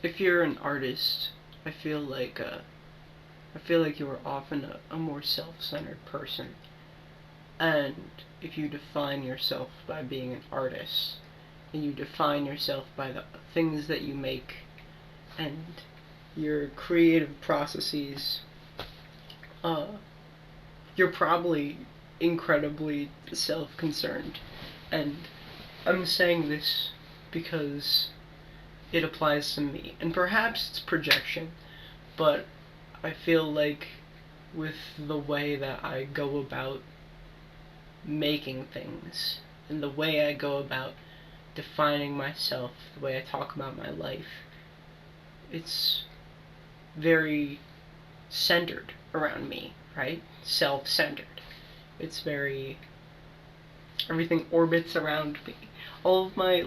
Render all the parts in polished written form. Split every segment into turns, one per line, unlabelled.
if you're an artist, I feel like you are often a more self-centered person. And if you define yourself by being an artist, and you define yourself by the things that you make and your creative processes, uh, you're probably incredibly self-concerned. And I'm saying this because it applies to me. And perhaps it's projection, but I feel like with the way that I go about making things and the way I go about defining myself, the way I talk about my life, it's very centered around me, right? Self-centered. It's very, everything orbits around me. All of my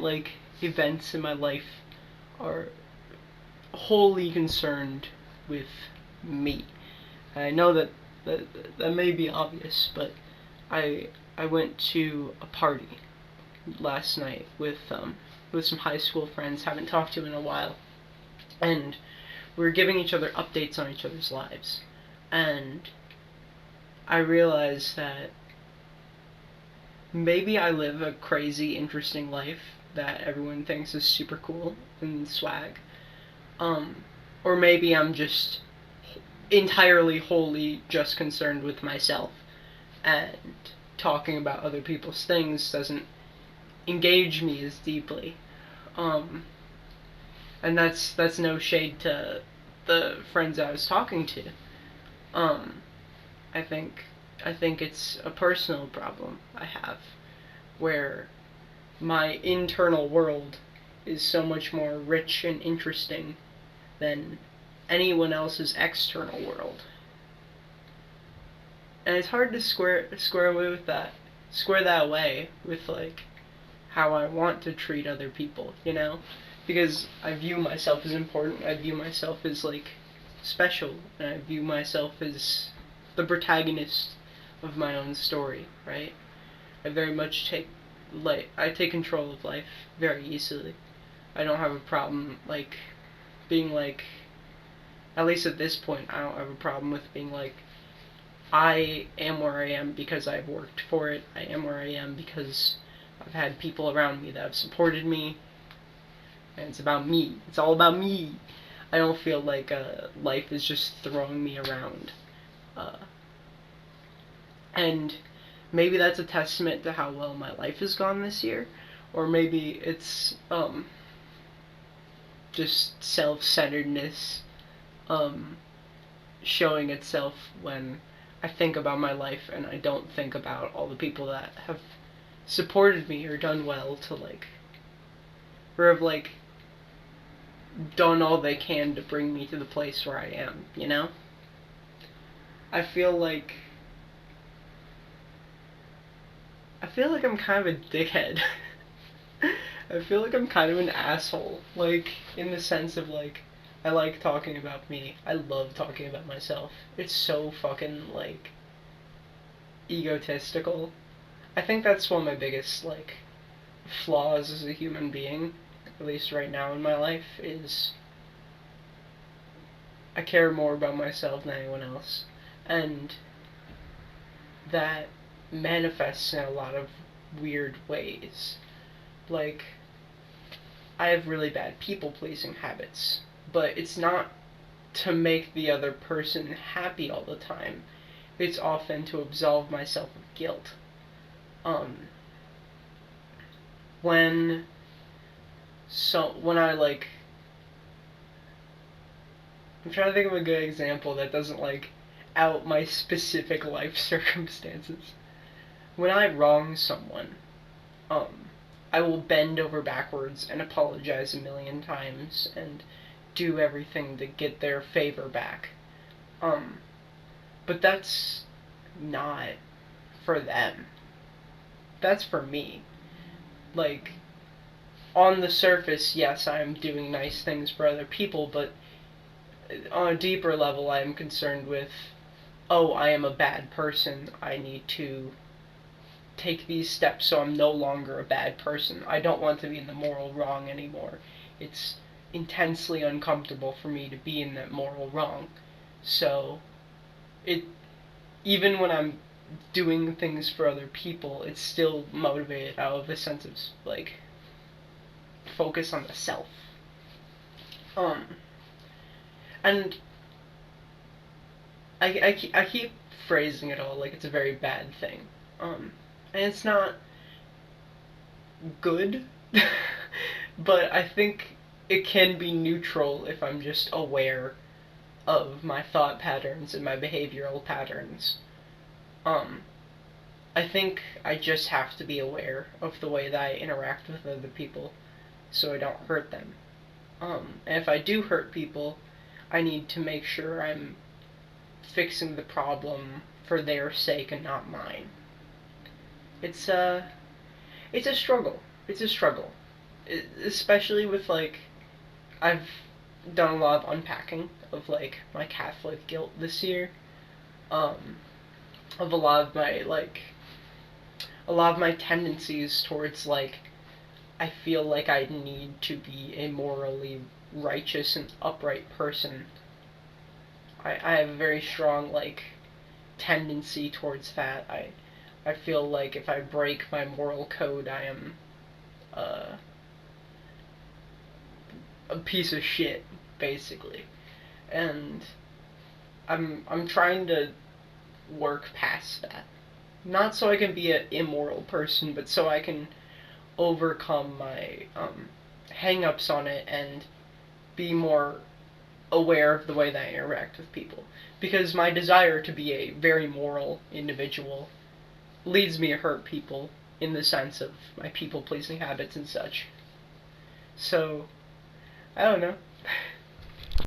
events in my life are wholly concerned with me. I know that may be obvious, but I I went to a party last night with some high school friends, haven't talked to in a while, and we were giving each other updates on each other's lives, and I realized that maybe I live a crazy, interesting life that everyone thinks is super cool and swag, um, or maybe I'm just entirely, wholly just concerned with myself, and talking about other people's things doesn't engage me as deeply. Um, and that's no shade to the friends I was talking to. Um, I think I think it's a personal problem I have, where my internal world is so much more rich and interesting than anyone else's external world. And it's hard to square away with that, square that away with how I want to treat other people, because I view myself as important. I view myself as special, and I view myself as the protagonist of my own story, right? I very much I take control of life very easily. I don't have a problem being at least at this point, I don't have a problem with being I am where I am because I've worked for it. I am where I am because I've had people around me that have supported me, and it's about me. It's all about me. I don't feel like life is just throwing me around. Uh, and maybe that's a testament to how well my life has gone this year, or maybe it's just self-centeredness showing itself when I think about my life and I don't think about all the people that have supported me or done well to or have done all they can to bring me to the place where I am. I feel like I'm kind of a dickhead. I feel like I'm kind of an asshole, in the sense of I like talking about me. I love talking about myself. It's so fucking egotistical. I think that's one of my biggest flaws as a human being, at least right now in my life, is I care more about myself than anyone else. And that manifests in a lot of weird ways. I have really bad people-pleasing habits, but it's not to make the other person happy all the time. It's often to absolve myself of guilt. Um, when when I'm trying to think of a good example that doesn't out my specific life circumstances. When I wrong someone, um, I will bend over backwards and apologize a million times and do everything to get their favor back. Um, but that's not for them. That's for me. Like, on the surface, yes, I'm doing nice things for other people, but on a deeper level, I am concerned with, oh, I am a bad person. I need to take these steps so I'm no longer a bad person. I don't want to be in the moral wrong anymore. It's intensely uncomfortable for me to be in that moral wrong. So it even when I'm doing things for other people, it's still motivated out of a sense of like focus on the self. Um, and I keep phrasing it all like it's a very bad thing. And it's not good, but I think it can be neutral if I'm just aware of my thought patterns and my behavioral patterns. Um, I think I just have to be aware of the way that I interact with other people so I don't hurt them. And if I do hurt people, I need to make sure I'm fixing the problem for their sake and not mine. It's a it's a struggle. It's a struggle, especially with like I've done a lot of unpacking of like my Catholic guilt this year. Um, of a lot of my tendencies towards like I feel like I need to be a morally righteous and upright person. I have a very strong like tendency towards that. I feel like if I break my moral code, I am uh, a piece of shit, basically. And I'm trying to work past that. Not so I can be an immoral person, but so I can overcome my hang-ups on it and be more aware of the way that I interact with people. Because my desire to be a very moral individual leads me to hurt people in the sense of my people-pleasing habits and such. So, I don't know.